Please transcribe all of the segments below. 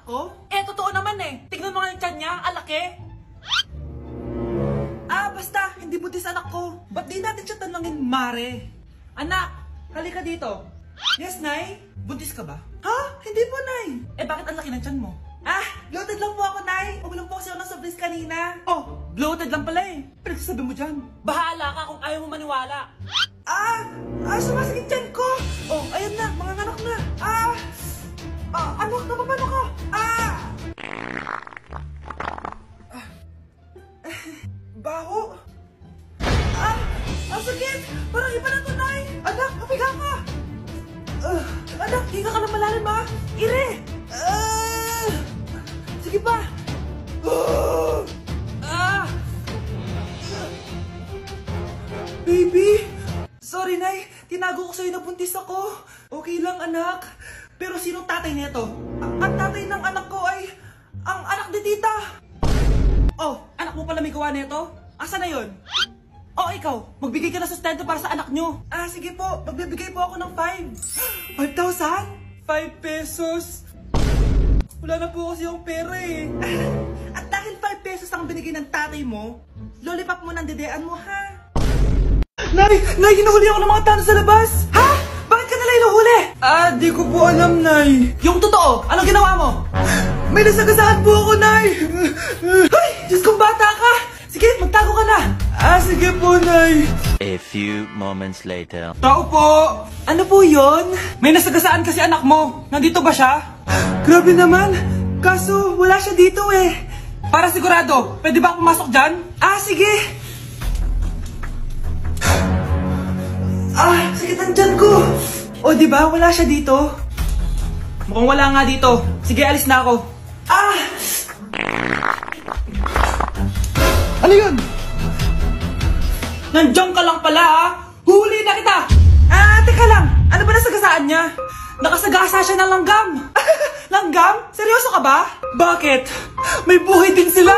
ko? Eh, totoo naman eh. Tignan mo nga yung tiyan niya, alaki. Basta, hindi buntis anak ko. Ba't di natin siya tanongin, Mare? Anak, halika dito. Yes, Nay? Buntis ka ba? Ha? Hindi po, Nay. Eh, bakit ang laki ng tiyan mo? Bloated lang po ako, Nay. Uminom po kasi ako ng soft kanina. Oh, bloated lang pala eh. Pinagsasabi mo dyan. Bahala ka kung ayaw mo maniwala. Sumasakit tiyan ko. Oh, ayun na, mga anak na. Anak, napapano ka? Baho. Ang sakit. Parang iba na to, Nay. Anak, papiga ka. Anak, higa ka lang malalim, ha? Ire. Sige pa. Baby. Sorry, Nay. Tinago ko sa'yo na buntis ako. Okay lang, anak. Pero sinong tatay nito? Ang tatay ng anak ko ay ang anak ni tita. Oh, anak mo pala may gawa nito? Asa na yun? Oh, ikaw, magbigay ka na sustento para sa anak nyo. Sige po, magbibigay po ako ng 5. 5,000? 5 pesos? Wala na po kasi yung pera eh. At dahil 5 pesos ang binigay ng tatay mo, lollipop mo ng dedean mo, ha? Nay, hinuhuli ako ng mga tanong sa labas. Ha? Bakit ka nila hinuhuli? Di ko po alam, Nay. Yung totoo, anong ginawa mo? May nasagasaan po ako, Nay. Ay, Diyos kong bata ka. Sige, magtago ka na. Sige po, Nay. A few moments later. Tao po. Ano po yon? May nasagasaan kasi anak mo. Nandito ba siya? Grabe naman. Kaso, wala siya dito eh. Para sigurado, pwede ba ako pumasok dyan? Sige. Sakit ang tiyan ko. O, diba? Wala siya dito. Mukhang wala nga dito. Sige, alis na ako. Ano yun? Nandiyan ka lang pala, ha? Huli na kita! Teka lang. Ano ba nasagasaan niya? Nakasagasa siya ng langgam. Langgam? Seryoso ka ba? Bakit? May buhay din sila.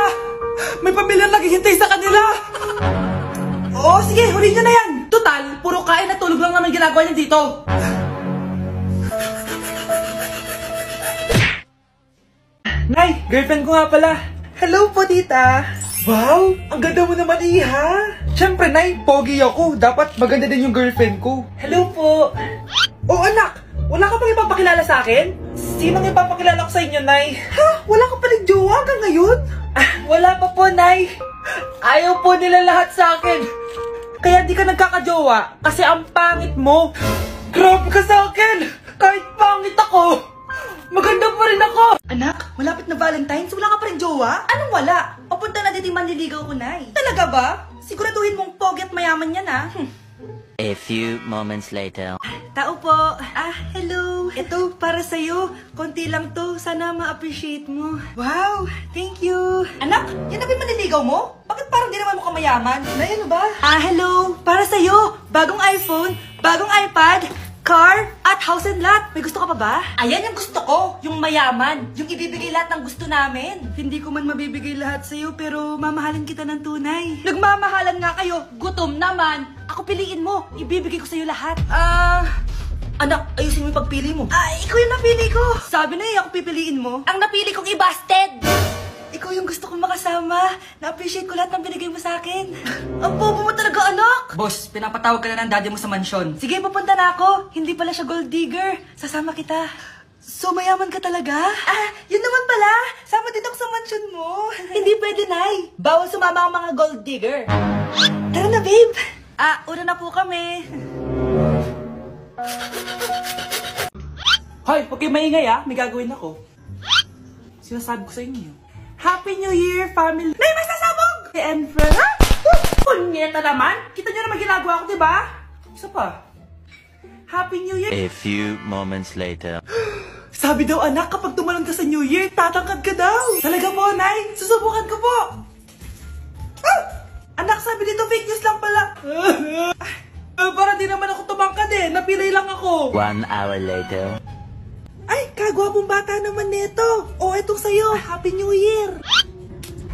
May pamilyang naghihintay sa kanila. Oo, sige. Huli niyo na yan. Total, puro kain at tulog lang naman ginagawa niya dito. Nay, girlfriend ko nga pala. Hello po, tita. Wow, ang ganda mo naman, Iha. Siyempre, Nay, pogi ako. Dapat maganda din yung girlfriend ko. Hello po. Oh, anak, wala ka pang ipapakilala sa akin? Sinong ipapakilala ko sa inyo, Nay? Ha? Wala ka palang jowa hanggang ngayon? Wala pa po, Nay. Ayaw po nila lahat sa akin. Kaya di ka nagkakajowa kasi ang pangit mo. Grabe ka sa akin. Kahit pangit ako, maganda pa rin ako. Anak, malapit na Valentine's, wala ka pa rin jowa? Anong wala? Papunta na dito yung manliligaw ko, Nay. Talaga ba? Siguraduhin mong pogi at mayaman yan, ha? A few moments later. Tao po. Hello. Ito, para sa'yo. Konti lang to. Sana ma-appreciate mo. Wow, thank you. Anak, yan na ba yung manliligaw mo? Bakit parang di naman mukhang mayaman? Nay, ano ba? Hello. Para sa'yo. Bagong iPhone, bagong iPad, car, at house and lot. May gusto ka pa ba? Ayan yung gusto ko. Yung mayaman. Yung ibibigay lahat ng gusto namin. Hindi ko man mabibigay lahat sa'yo, pero mamahalin kita ng tunay. Nagmamahalan nga kayo. Gutom naman. Ako piliin mo. Ibibigay ko sa'yo lahat. Anak, ayusin mo yung pagpili mo. Ikaw yung napili ko. Sabi na ako pipiliin mo. Ang napili kong i-busted. Ikaw yung gusto kong makasama. Na-appreciate ko lahat ng binigay mo sa akin. Ang bobo mo talaga, anak. Boss, pinapatawag ka na ng daddy mo sa mansyon. Sige, pupunta na ako. Hindi pala siya gold digger. Sasama kita. So, mayaman ka talaga? Yun naman pala. Sama din ako sa mansyon mo. Hindi pwede, Nay. Bawal sumama ang mga gold digger. Tara na, babe. Una na po kami. Hoy, huwag kayo maingay, May gagawin ako. Sinasabi ko sa inyo. Happy New Year, family! Nay, may sasabog! And friends, punyeta naman! Kita niyo naman ginagawa ko, diba? Isa pa. Happy New Year! A few moments later. Sabi daw, anak, kapag tumalon ka sa New Year, tatangkad ka daw! Talaga po, Nay! Susubukan ko po! Anak, sabi dito, fake news lang pala! Para di naman ako tumangkad napilay lang ako! 1 hour later. Ay, kagwapong bata naman nito. Etong sa'yo. Happy New Year.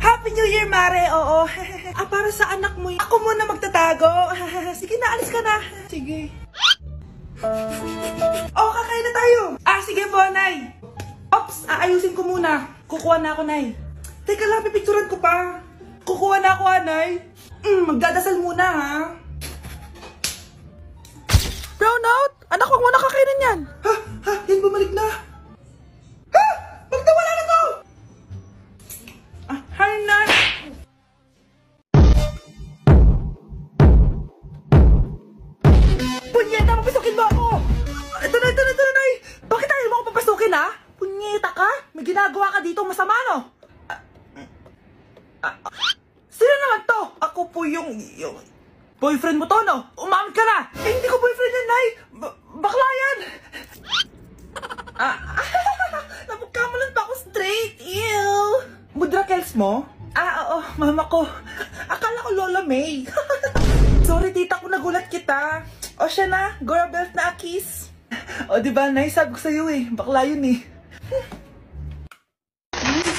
Happy New Year, Mare. Oo. Para sa anak mo. Ako muna magtatago. Sige na, alis ka na. Sige. Kakain na tayo. Sige po, Nay. Ops! Aayusin ko muna. Kukuha na ako, Nay. Teka lang, pipicturan ko pa. Kukuha na ako, Nay. Magdadasal muna, ha? Brownout! Anak, huwag mo nakakainin yan. Ha? Yan bumalik na. Ha? Bakit nawala na to? Hi, Nay. Punyeta, papasukin mo ako! Ito na, Nay! Bakit ayaw mo ako papasukin, ha? Punyeta ka? May ginagawa ka dito, masama, no? Sino naman to? Ako po yung boyfriend mo to, no? Umamin ka na! Eh, hindi ko boyfriend yan, Nay! Bakla yan! Napagkamalan pa ako straight, ew! Mudra Kels mo? Oo, mama ko. Akala ko Lola May. Sorry, tita ko, nagulat kita. O siya na, Gora Belt na Akis. O diba, Nay, sabi ko sa'yo eh. Bakla yun eh.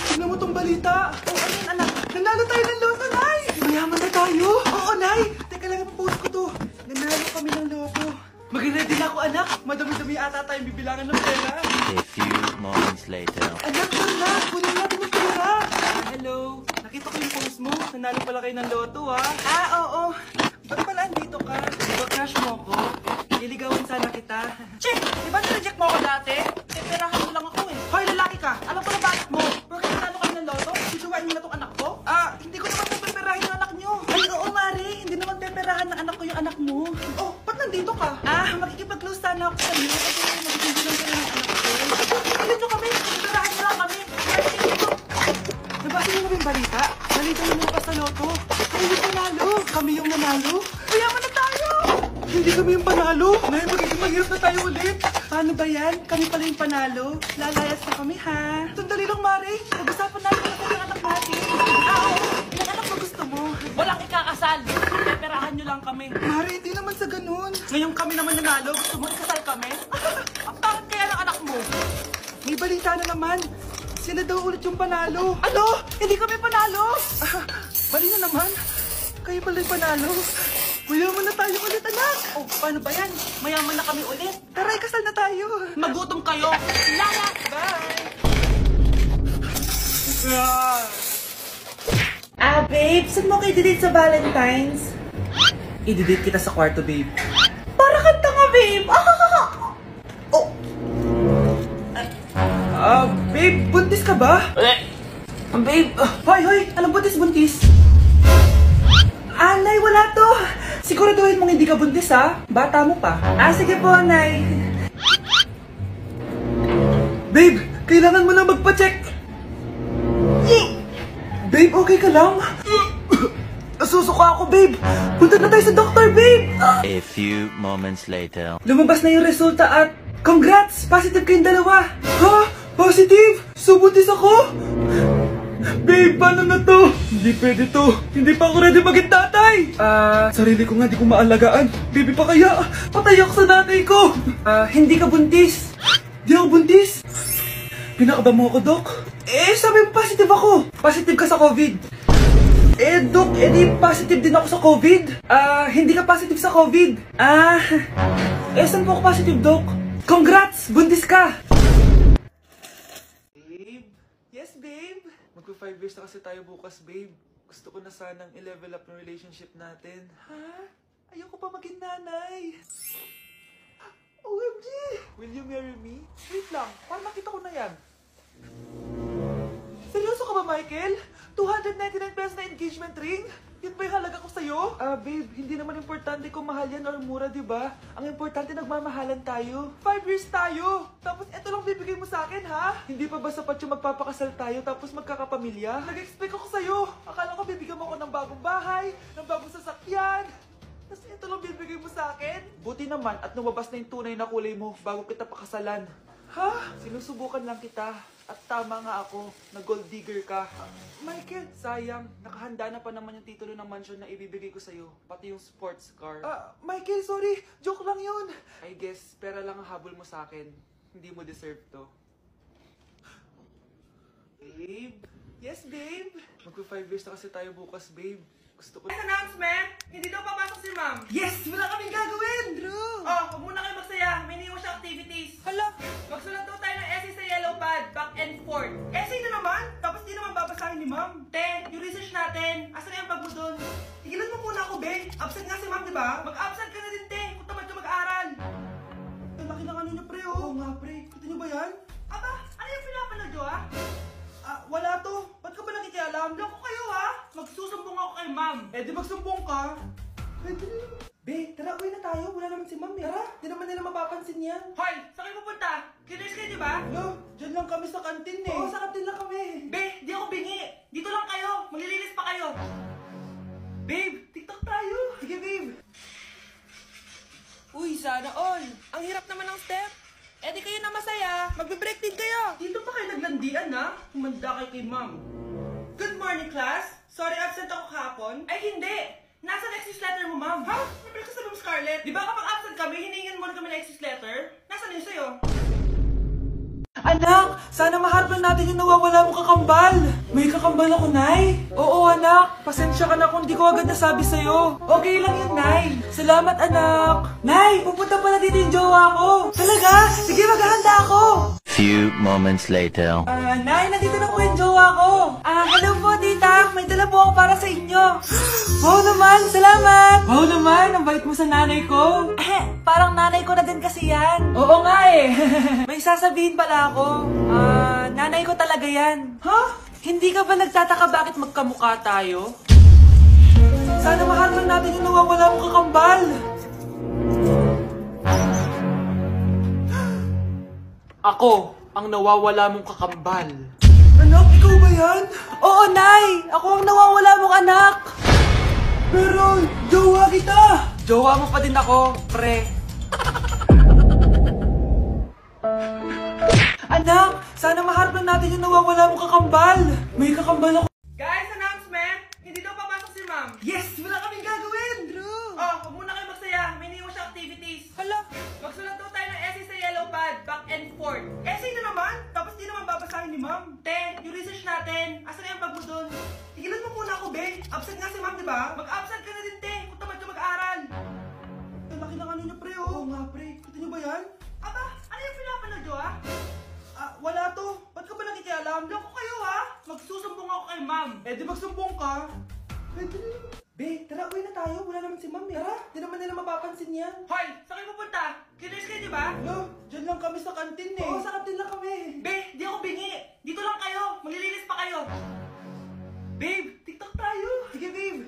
Tignan mo tong balita. O ano yun, anak? Nanalo tayo ng loto, Nay! Mayaman na tayo. Oo, Nay. Teka lang, ipapost ko to. Nanalo kami ng loto. Mag-ready na ako, anak. Madami-dami ata tayong bibilangan ng pera. A few moments later. Anak, na! Kunin natin yung pera! Hello! Nakita ko yung post mo. Nanalo pala kayo ng loto, ha? Oo. Ba't pala andito ka? Diba crush mo ako? Niligawan sana kita. Che! Di ba nireject mo ako dati? Peperahan mo lang ako eh. Hoy, lalaki ka! Alam ko na bakit mo. Bakit nanalo kayo ng loto? Susuwain mo na tong anak ko? Hindi ko naman peperahin yung anak nyo. Ay, oo, Mari. Hindi naman peperahan ng anak ko yung anak mo. Oh, ba't nandito ka? Makikipag-close sana ako sa'yo. Kasi magiging ka ng anak ko. Dito kami. Peperahan mo lang kami. Nabasa niyo na ba yung balita? Balita niyo mo pa sa loto. Kami yung panalo. Kami yung nanalo. Mayaman na tayo! Hindi kami yung panalo. Nay, magiging mahirap na tayo ulit. Paano ba yan? Kami pala yung panalo. Lalayas na kami, ha? Sandali lang, Mari. Pag-usapan natin na kayo ng anak natin. Oo. Ilang anak ba gusto mo? Walang ikakasal. Peperahan nyo lang kami. Mari, hindi naman sa ganun. Ngayon kami naman nanalo. Gusto mo ikasal kami? Ang pangit kaya ng anak mo. May balita na naman. Sila daw ulit yung panalo. Ano? Hindi kami panalo. Bali na naman. Kayo pala yung panalo. Mayaman na tayo ulit, anak. Oh, paano ba yan? Mayaman na kami ulit. Tara, ikasal na tayo. Magutom kayo. Lala! Bye! Babe, saan mo kayo i-date sa Valentine's? I-date kita sa kwarto, babe. Para kanta nga, babe. Oh! Babe, buntis ka ba? Babe, hoy, anong buntis? Nay, wala to. Siguraduhin mong hindi ka buntis, ha? Bata mo pa. Sige po, Nay. Babe, kailangan mo na magpa-check. Babe, okay ka lang? Nasusuka ako, babe. Punta na tayo sa doktor, babe. A few moments later. Lumabas na yung resulta at congrats! Positive kayong dalawa. Ha? Positive? So, buntis ako? Babe, paano na to? Hindi pwede to. Hindi pa ako ready maging tatay. Sarili ko nga di ko maalagaan. Baby pa kaya? Patay ako sa nanay ko. Hindi ka buntis. Di ako buntis. Pinakaba mo ako, Dok? Sabi mo positive ako. Positive ka sa COVID. Dok, di positive din ako sa COVID. Hindi ka positive sa COVID. Saan po ako positive, Dok? Congrats! Buntis ka! Babe? Yes, babe? Magpa 5 years na kasi tayo bukas, babe. Gusto ko na sanang i-level up yung relationship natin. Ha? Ayoko pa maging nanay. OMG! Will you marry me? Wait lang, parang nakita ko na yan. Seryoso ka ba, Michael? 299 pesos na engagement ring? Yun ba yung halaga ko sa'yo? Babe, hindi naman importante kung mahal yan or mura, diba? Ang importante, nagmamahalan tayo. 5 years tayo! Tapos eto lang bibigay mo sa akin, ha? Hindi pa ba sapat yung magpapakasal tayo tapos magkakapamilya? Nag-expect ako sa'yo! Akala ko bibigyan mo ako ng bagong bahay, ng bagong sasakyan. Tapos ito lang bibigay mo sa akin? Buti naman at lumabas na yung tunay na kulay mo bago kita pakasalan. Ha? Sinusubukan lang kita. At tama nga ako, na gold digger ka. Michael, sayang. Nakahanda na pa naman yung titulo ng mansion na ibibigay ko sa'yo. Pati yung sports car. Michael, sorry. Joke lang yun. I guess, pera lang ang habol mo sa akin. Hindi mo deserve to. Babe? Yes, babe? Magpa 5 years na kasi tayo bukas, babe. Gusto ko... Announcement! Hindi daw papasok si ma'am. Yes! Wala kaming gagawin! True! Huwag muna kayo magsaya. May iniwan siya activities. Hala! Magsulat daw tayo ng essay sa yellow pad. Back fourth. Essay na naman? Tapos di naman babasahin ni ma'am. Te, yung research natin. Asan na yung bag mo dun? Tigilan mo muna ako, be. Absent nga si ma'am, di ba? Mag-absent ka na din, te. Kung tamad ka mag-aaral. Ang laki ng ano niya, pre, oh. Oo nga, pre. Kita niyo ba yan? Aba, ano yung pinapanood nyo, ha? Wala to. Ba't ka ba nakikialam? Loko kayo, ha? Magsusumbong ako kay ma'am. Eh, di magsumbong ka. Be, tara, uwi na tayo. Wala naman si ma'am, eh. Tara, di naman nila mapapansin yan. Hoy, saan kayo pupunta? Kinis kayo, di ba? Lo, dyan lang kami sa kantin, eh. Oo, sa kantin lang kami. Be, di ako bingi. Dito lang kayo. Maglilinis pa kayo. Babe, TikTok tayo. Sige, babe. Uy, sana all. Ang hirap naman ng step. Eh di kayo na masaya. Magbe-break din kayo. Dito pa kayo naglandian, ha? Humanda kayo kay ma'am. Good morning, class. Sorry, absent ako kahapon. Ay, hindi. Nasa excuse letter mo, ma'am. Ha? Nabalik ka sa ma'am Scarlett. Di ba kapag absent kami, hiningan mo na kami ng excuse letter? Nasaan yun sa'yo? Anak, sana maharap natin yung nawawala mong kakambal. May kakambal ako, Nay. Oo, anak. Pasensya ka na kung di ko agad nasabi sa'yo. Okay lang yun, Nay. Salamat, anak. Nay, pupunta pala dito yung jowa ko. Talaga? Sige, maghahanda ako. Few moments later. Nay, nandito na po yung jowa ko. Hello po, tita. May dala po ako para sa inyo. Wow naman, salamat. Wow naman, ang bait mo sa nanay ko. Parang nanay ko na din kasi yan. Oo nga eh. May sasabihin pala ako. Nanay ko talaga yan. Ha? Hindi ka ba nagtataka bakit magkamukha tayo? Sana maharap natin yung nawawala mong kakambal. Ako, ang nawawala mong kakambal. Anak, ikaw ba yan? Oo, Nay! Ako ang nawawala mong anak! Pero, jowa kita! Jowa mo pa din ako, pre. Anak, sana maharap natin yung nawawala mong kakambal. May kakambal ako. Guys, announcement! Hindi daw papasok si ma'am. Yes! Wala kaming gagawin! True! Oh, huwag muna kayo magsaya. May iniwan siya activities. Hala! Magsulat daw tayo ng essay sa yellow pad, back and forth. Essay na naman? Tapos di naman babasahin ni ma'am. Te, yung research natin. Asan na yung bag mo dun? Tigilan mo muna ako, be. Absent nga si ma'am, di ba? Mag-absent ka na din, te. Kung tamad ka mag-aaral. Ang laki ng ano niya, pre, oh. Oo nga, pre. Kita niyo ba yan? Aba, ano yung pinapanood nyo, ha? Wala to. Ba't ka ba nakikialam? Loko kayo, ha? Magsusumbong ako kay ma'am. Eh, di magsumbong ka. Be, tara, uwi na tayo. Wala naman si ma'am, eh. Tara, di naman nila mapapansin yan. Hoy, saan kayo pupunta? Kinis kayo, di ba? Lo, dyan lang kami sa kantin, eh. Oo, sa kantin lang kami. Be, di ako bingi. Dito lang kayo. Maglilinis pa kayo. Babe, TikTok tayo. Sige, babe.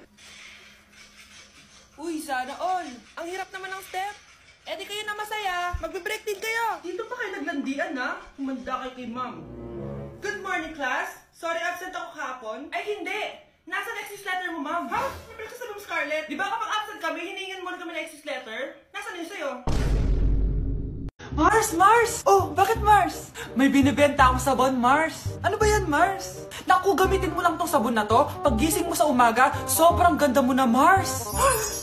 Uy, sana all. Ang hirap naman ng step. Eh di kayo na masaya. Magbe-break din kayo. Dito pa kayo naglandian, ha? Humanda kayo kay ma'am. Good morning, class. Sorry, absent ako kahapon. Ay, hindi. Nasa excuse letter mo, ma'am. Ha? Nabalik ka sa ma'am Scarlett. Di ba kapag absent kami, hiningan mo na kami ng excuse letter? Nasaan yun sa'yo? Mars! Mars! Oh, bakit Mars? May binibenta akong sabon, Mars. Ano ba yan, Mars? Naku, gamitin mo lang tong sabon na to. Pag gising mo sa umaga, sobrang ganda mo na, Mars.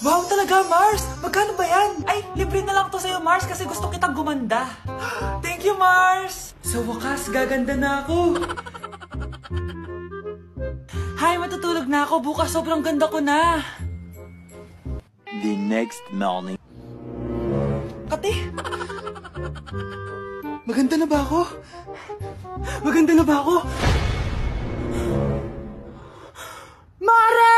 Wow, talaga, Mars. Magkano ba yan? Ay, libre na lang to sa'yo, Mars, kasi gusto kitang gumanda. Thank you, Mars. Sa wakas, gaganda na ako. Hi, matutulog na ako. Bukas, sobrang ganda ko na. The next morning. Kate? Maganda na ba ako? Maganda na ba ako? Mare!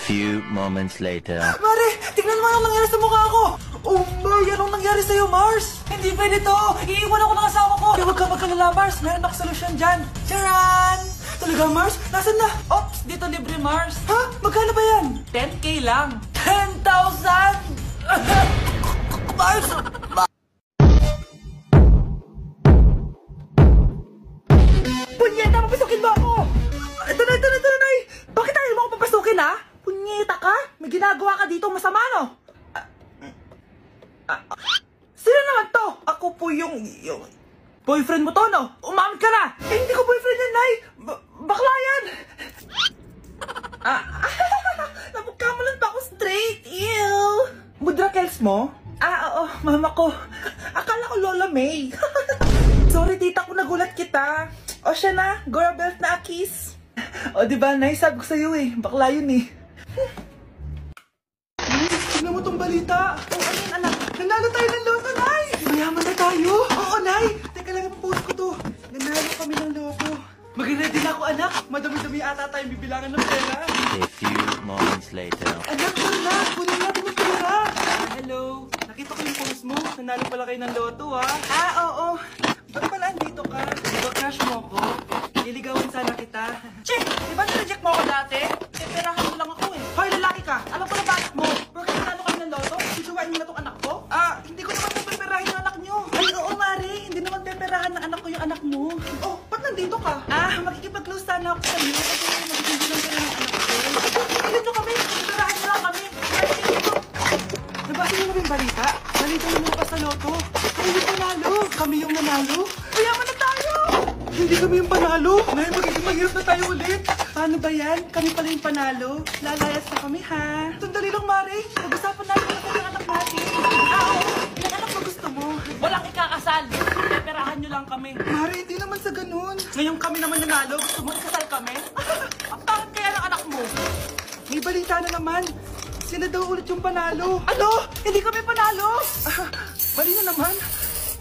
Few moments later. Mare, tingnan mo anong nangyari sa mukha ko! Oh my, anong nangyari sa'yo, Mars? Hindi pwede to! Iiwan ako ng asawa ko! Huwag ka magkalala, Mars! Meron ako solusyon dyan! Charan! Talaga, Mars? Nasaan na? Ops, dito libre, Mars! Ha? Magkano ba yan? 10K lang! 10,000! Mars! Punyeta, papasukin mo ako! Ito na, Nay! Bakit ayaw mo ako papasukin, ha? Punyeta ka? May ginagawa ka dito masama, no? Sino naman to? Ako po yung boyfriend mo to, no? Umamin ka na! Eh, hindi ko boyfriend yan, Nay! Bakla yan! Napagkamalan pa ako straight! Ew! Mudra Kels mo? Oo, mama ko. Akala ko Lola May. Sorry, tita, kung nagulat kita. O siya na, Gora Belt na Akis. O diba, Nay, sabi ko sa'yo eh. Bakla yun eh. Tignan mo tong balita. O ano yun, anak? Nanalo tayo ng loto, Nay! Mayaman na tayo. Oo, Nay. Teka lang, ipapost ko to. Nanalo kami ng loto. Mag-ready na ako, anak. Madami-dami ata tayong bibilangan ng pera. A few moments later. Anak, na! Kunin natin yung pera! Hello! Nakita ko yung post mo. Nanalo pala kayo ng loto, ha? Oo. Ba't pala andito ka? Diba crush mo ko? Liligawan sana kita. Che! Di ba na-reject mo ako dati? Perahan mo lang ako eh. Hoy, lalaki ka! Alam ko na bakit mo? Bakit nanalo kayo ng loto? Susuwain mo na tong anak ko? Hindi ko naman peperahin ng anak nyo. Ay, oo, Mari. Hindi naman peperahan ng anak ko yung anak mo. Oh, ba't nandito ka? Makikipag-close sana ako sa'yo. Kasi magiging lang ka ng anak ko. Tignan nyo kami. Peperahan mo lang kami. Ay, dito. Nabasa niyo na ba yung balita? Balita yung lumabas sa loto. Kami yung panalo. Kami yung nanalo. Mayaman na tayo. Hindi kami yung panalo. Nay, magiging mahirap na tayo ulit. Paano ba yan? Kami pala yung panalo. Lalayas na kami, ha? Sandali lang, Mari. Pag-usapan natin ang kanyang anak natin. Oo. Ilang anak ba gusto mo? Walang ikakasal. Peperahan nyo lang kami. Mari, hindi naman sa ganun. Ngayon kami naman nanalo. Gusto mo ikasal kami? Ang pangit kaya ng anak mo? May balita na naman. Sila daw ulit yung panalo. Ano? Hindi kami panalo. Mali na naman.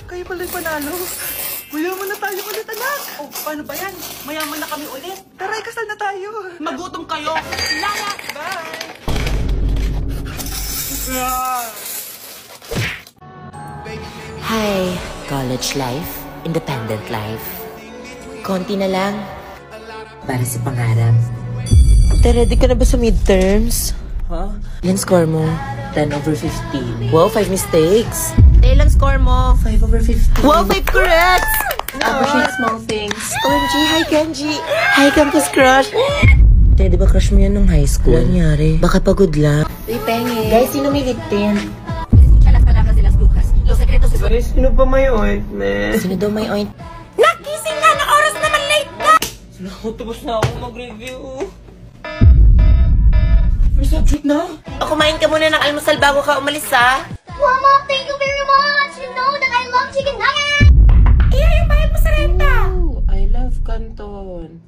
Kayo pala yung panalo. Mayaman na tayo ulit, anak. Oh, paano ba yan? Mayaman na kami ulit. Tara, ikasal na tayo. Magutom kayo. Lala. Bye. Hi, college life, independent life. Konti na lang para sa pangarap. Ready ka na ba sa midterms? Ilan score mo? 10 over 15. Wow, 5 mistakes. Ilang score mo? 5 over 15. Wow, 5 correct! Appreciate small things. OMG, hi Kenji! Hi campus crush! Di ba crush mo yan nung high school? Ano nangyari? Baka pagod lang. Uy, penge. Guys, sino may lip tint? Escucha las palabras de las brujas. Los secretos de Sino pa may ointment? Sino daw may oint? Nakising na! Na oras naman late ka! Tapos na ako mag-review. May subject na? Kumain ka muna ng almusal bago ka umalis, ha? Mama, thank you very much! You know that I love chicken nuggets! Iya, yung bayad mo sa renta! Oh, I love Canton.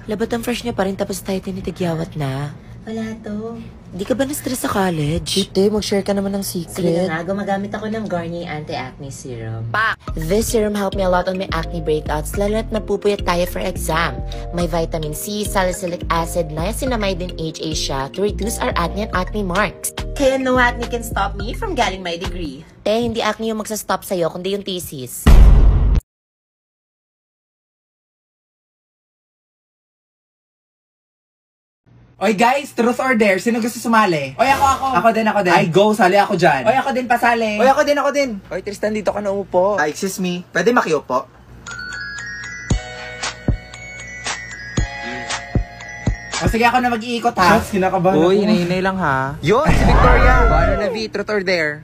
Labat ang fresh niya pa rin tapos tayo tinitigyawat na. Wala to. Di ka ba na-stress sa college? Hindi, mag-share ka naman ng Sige secret. na nga, gumagamit ako ng Garnier Anti-Acne Serum. This serum helped me a lot on my acne breakouts, lalo na't napupuyat tayo for exam. May vitamin C, salicylic acid, niacinamide, and HA siya to reduce our acne and acne marks. Kaya no acne can stop me from getting my degree. Hindi acne yung magsastop sa'yo, kundi yung thesis. Oy guys, truth or dare? Sino gusto sumali? Oy, ako. Ako din. Ay, go, sali ako dyan. Oy, ako din pasali. Oy, ako din. Oy, Tristan, dito ka na upo. Ay, excuse me. Pwede makiupo? O sige, ako na mag-iikot ha. Kinakabahan Uy, ako. hinahinay lang ha. Yun, si Victoria. Paano na V, truth or dare?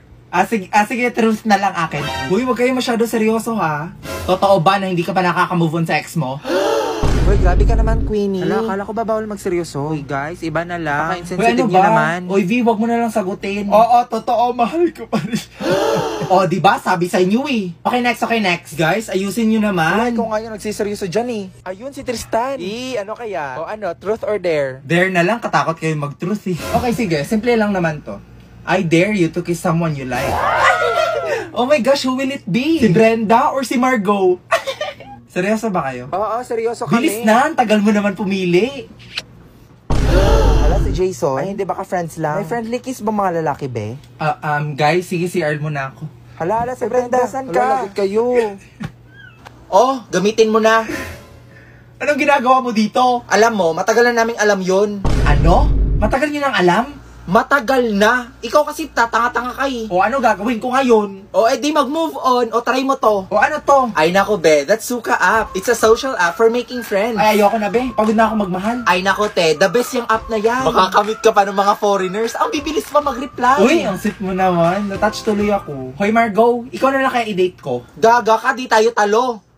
Sige, truth na lang akin. Uy, wag kayo masyado seryoso ha. Totoo ba na hindi ka pa nakaka-move on sa ex mo? Uy, grabe ka naman, Queenie. Akala ko ba bawal magseryoso? Uy, guys, iba na lang. Insensitive niyo naman. Uy, V, wag mo na lang sagutin. Oo, totoo, mahal ko pa rin. O, diba? Sabi sa inyo eh. Okay, next. Guys, ayusin nyo naman. Ikaw nga yung nagsiseryoso dyan eh. Ayun, si Tristan. Ano kaya? O ano, truth or dare? Dare na lang, katakot kayo mag-truth eh. Okay, sige, simple lang naman to. I dare you to kiss someone you like. Oh my gosh, who will it be? Si Brenda or si Margot? Seryoso ba kayo? Oo, seryoso kami. Bilis na, tagal mo naman pumili. Hala, si Jason. Ay, hindi baka friends lang. May friendly kiss ba mga lalaki, be? Guys, sige, CR mo na ako. Hala, si Brenda, saan ka? Lagot kayo. Oh, gamitin mo na. Anong ginagawa mo dito? Alam mo, matagal na naming alam yun. Ano? Matagal niyo nang alam? Matagal na. Ikaw kasi tatanga-tanga ka eh. O ano gagawin ko ngayon? O edi mag-move on o try mo to. O ano to? Ay nako be, that's Suka app. It's a social app for making friends. Ay, ayoko na be. Pagod na ako magmahal. Ay nako te, the best yung app na yan. Makakamit ka pa ng mga foreigners. Ang bibilis pa mag-reply. Uy, ang sweet mo naman. Natouch tuloy ako. Hoy Margot, ikaw na lang kaya i-date ko. Gaga ka, di tayo talo.